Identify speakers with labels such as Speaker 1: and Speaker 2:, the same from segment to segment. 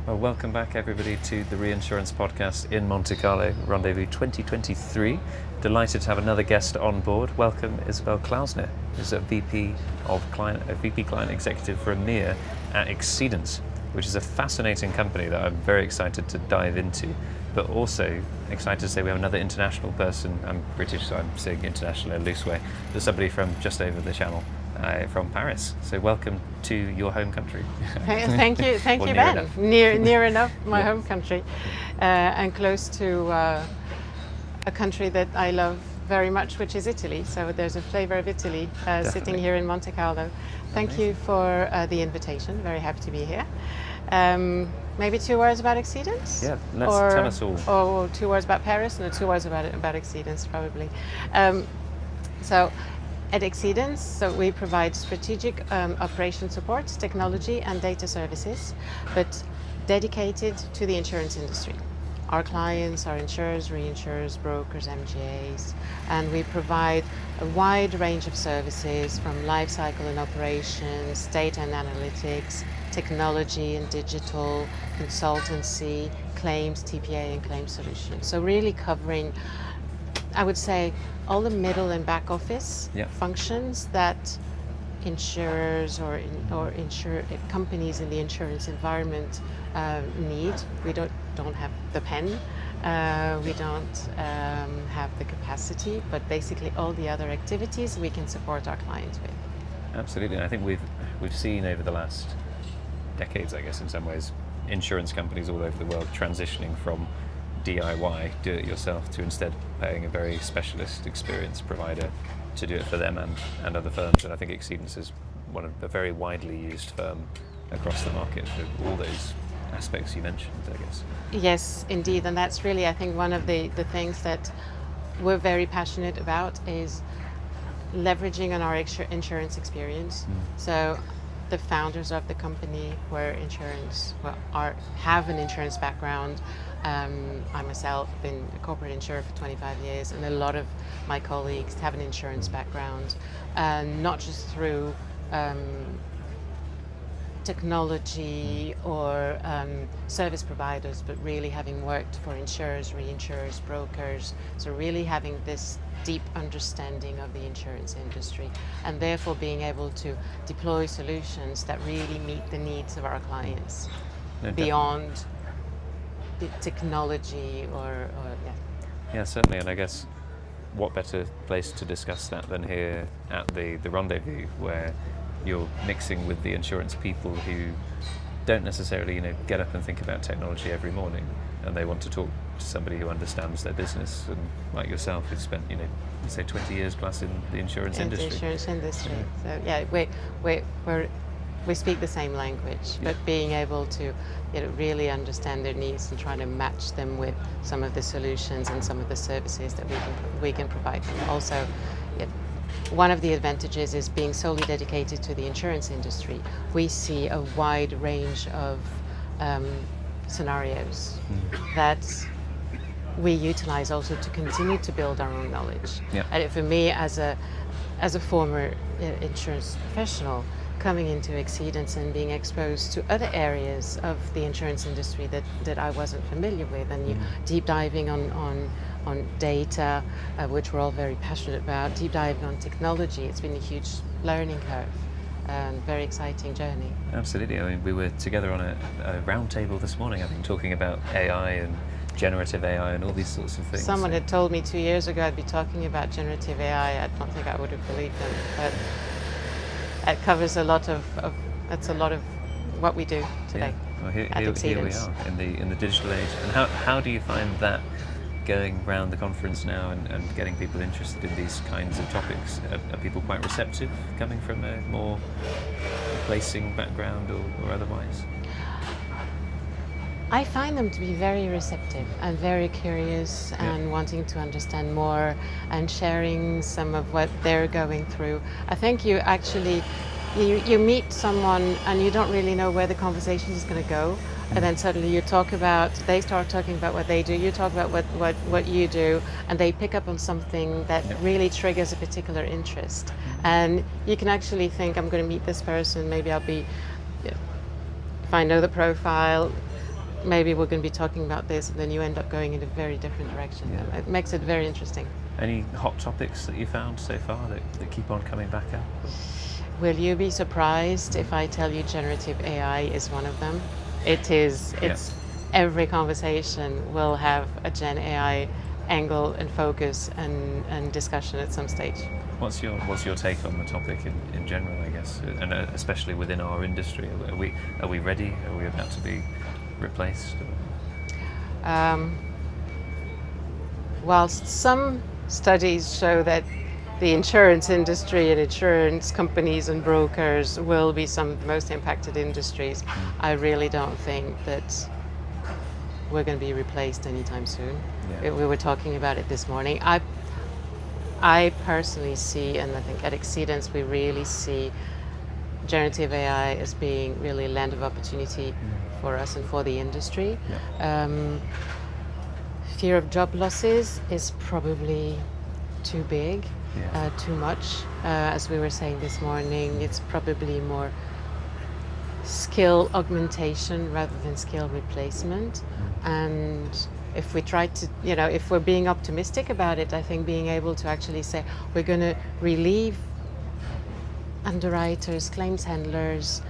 Speaker 1: Well, welcome back everybody to the Reinsurance podcast in Monte Carlo, Rendezvous 2023. Delighted to have another guest on board. Welcome Isabelle Clausner, who's a VP Client Executive for EMEA at Xceedance, which is a fascinating company that I'm very excited to dive into, but also excited to say we have another international person. I'm British, so I'm saying international in a loose way. There's somebody from just over the channel. From Paris. So welcome to your home country.
Speaker 2: Thank you, Ben.
Speaker 1: Enough.
Speaker 2: Near enough my home country, and close to a country that I love very much, which is Italy. So there's a flavor of Italy sitting here in Monte Carlo. Thank you for the invitation. Very happy to be here. Maybe 2 words about Xceedance?
Speaker 1: Yeah, tell us all.
Speaker 2: Or 2 words about Paris, and 2 words about Xceedance probably. At Xceedance, we provide strategic operation support, technology and data services, but dedicated to the insurance industry. Our clients are insurers, reinsurers, brokers, MGAs, and we provide a wide range of services from life cycle and operations, data and analytics, technology and digital, consultancy, claims, TPA and claims solutions. So really covering, I would say, all the middle and back office functions that insurers or companies in the insurance environment need. We don't have the pen, we don't have the capacity, but basically all the other activities we can support our clients with.
Speaker 1: Absolutely, and I think we've seen over the last decades, I guess in some ways, insurance companies all over the world transitioning from DIY, do it yourself, to instead paying a very specialist experienced provider to do it for them and other firms. And I think Xceedance is one of a very widely used firm across the market for all those aspects you mentioned, I guess.
Speaker 2: Yes, indeed, and that's really, I think, one of the things that we're very passionate about is leveraging on our insurance experience. So the founders of the company have an insurance background. I myself have been a corporate insurer for 25 years, and a lot of my colleagues have an insurance background, not just through technology or service providers, but really having worked for insurers, reinsurers, brokers, so really having this deep understanding of the insurance industry, and therefore being able to deploy solutions that really meet the needs of our clients beyond the technology or.
Speaker 1: Yeah, certainly, and I guess what better place to discuss that than here at the Rendezvous, where you're mixing with the insurance people who don't necessarily get up and think about technology every morning, and they want to talk to somebody who understands their business, and like yourself, who's spent say 20 years plus in the insurance industry.
Speaker 2: The insurance industry. So yeah, we speak the same language, but being able to really understand their needs and try to match them with some of the solutions and some of the services that we can provide them. Also, one of the advantages is being solely dedicated to the insurance industry. We see a wide range of scenarios that we utilize also to continue to build our own knowledge. And for me, as a former insurance professional, coming into Xceedance and being exposed to other areas of the insurance industry that I wasn't familiar with, and deep diving on data, which we're all very passionate about, deep diving on technology, it's been a huge learning curve and very exciting journey.
Speaker 1: Absolutely. I mean, we were together on a round table this morning, I think, talking about AI and generative AI and all these sorts of things.
Speaker 2: Someone had told me 2 years ago I'd be talking about generative AI. I don't think I would have believed them, but it covers a lot of what we do today.
Speaker 1: Well, here we are in the digital age. And how do you find that going around the conference now and getting people interested in these kinds of topics? Are people quite receptive, coming from a more replacing background or otherwise?
Speaker 2: I find them to be very receptive and very curious and wanting to understand more and sharing some of what they're going through. I think you meet someone and you don't really know where the conversation is going to go, and then suddenly they start talking about what they do, you talk about what you do, and they pick up on something that really triggers a particular interest. And you can actually think, I'm going to meet this person, maybe I'll be, if I know the profile, maybe we're going to be talking about this, and then you end up going in a very different direction.
Speaker 1: Yeah.
Speaker 2: It makes it very interesting.
Speaker 1: Any hot topics that you found so far that keep on coming back up?
Speaker 2: Will you be surprised if I tell you generative AI is one of them? It is. It's every conversation will have a Gen AI angle and focus and discussion at some stage.
Speaker 1: What's your take on the topic in general, I guess, and especially within our industry? Are we ready? Are we about to be replaced?
Speaker 2: Whilst some studies show that the insurance industry and insurance companies and brokers will be some of the most impacted industries, I really don't think that we're going to be replaced anytime soon.
Speaker 1: Yeah.
Speaker 2: We were talking about it this morning. I personally see, and I think at Xceedance we really see generative AI as being really a land of opportunity for us and for the industry.
Speaker 1: Yeah.
Speaker 2: Fear of job losses is probably too big, too much. As we were saying this morning, it's probably more skill augmentation rather than skill replacement. And if we try to, if we're being optimistic about it, I think being able to actually say we're going to relieve underwriters, claims handlers,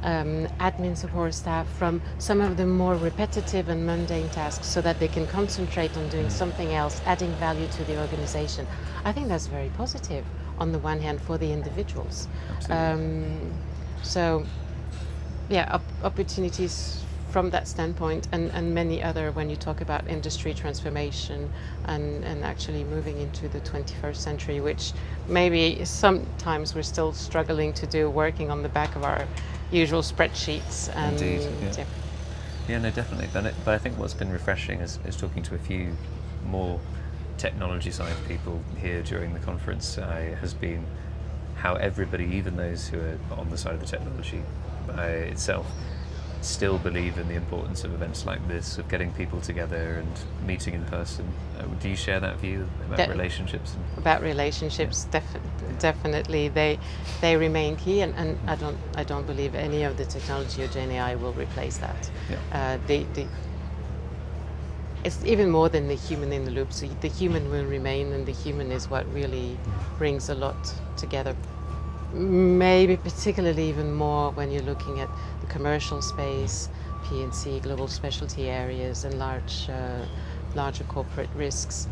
Speaker 2: admin support staff from some of the more repetitive and mundane tasks so that they can concentrate on doing something else, adding value to the organization. I think that's very positive on the one hand for the individuals. So, opportunities from that standpoint and many other when you talk about industry transformation and actually moving into the 21st century, which maybe sometimes we're still struggling to do, working on the back of our usual spreadsheets. And
Speaker 1: indeed, yeah, no, definitely. But I think what's been refreshing is talking to a few more technology side people here during the conference has been how everybody, even those who are on the side of the technology itself, still believe in the importance of events like this, of getting people together and meeting in person. Do you share that view about relationships?
Speaker 2: About relationships, definitely. They remain key, and I don't believe any of the technology or Gen AI will replace that. Yeah. It's even more than the human in the loop. So the human will remain, and the human is what really brings a lot together. Maybe particularly even more when you're looking at the commercial space, P&C, global specialty areas, and larger corporate risks.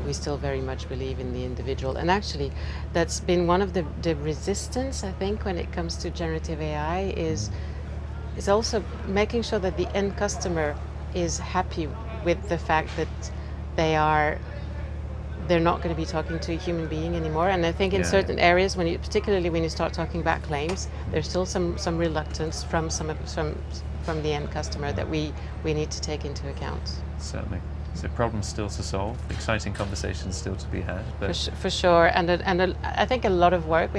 Speaker 2: We still very much believe in the individual. And actually, that's been one of the resistance, I think, when it comes to generative AI is also making sure that the end customer is happy with the fact that they're not going to be talking to a human being anymore. And I think in certain areas, particularly when you start talking about claims, there's still some reluctance from the end customer that we need to take into account.
Speaker 1: Certainly. So problems still to solve, exciting conversations still to be had. But
Speaker 2: for sure, and I think we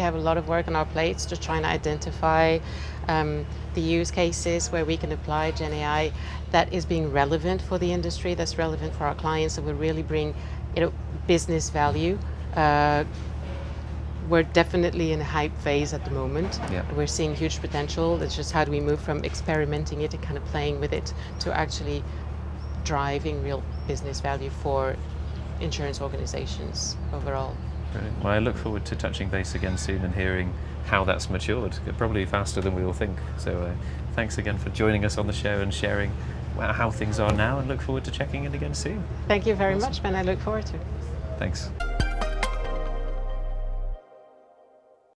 Speaker 2: have a lot of work on our plates to try and identify the use cases where we can apply Gen AI that is being relevant for the industry, that's relevant for our clients, that will really bring business value. We're definitely in a hype phase at the moment. We're seeing huge potential. It's just how do we move from experimenting it and kind of playing with it to actually driving real business value for insurance organizations overall.
Speaker 1: Brilliant. Well, I look forward to touching base again soon and hearing how that's matured, probably faster than we all think. So thanks again for joining us on the show and sharing how things are now, and look forward to checking in again soon.
Speaker 2: Thank you very much, Ben. I look forward to it.
Speaker 1: Thanks.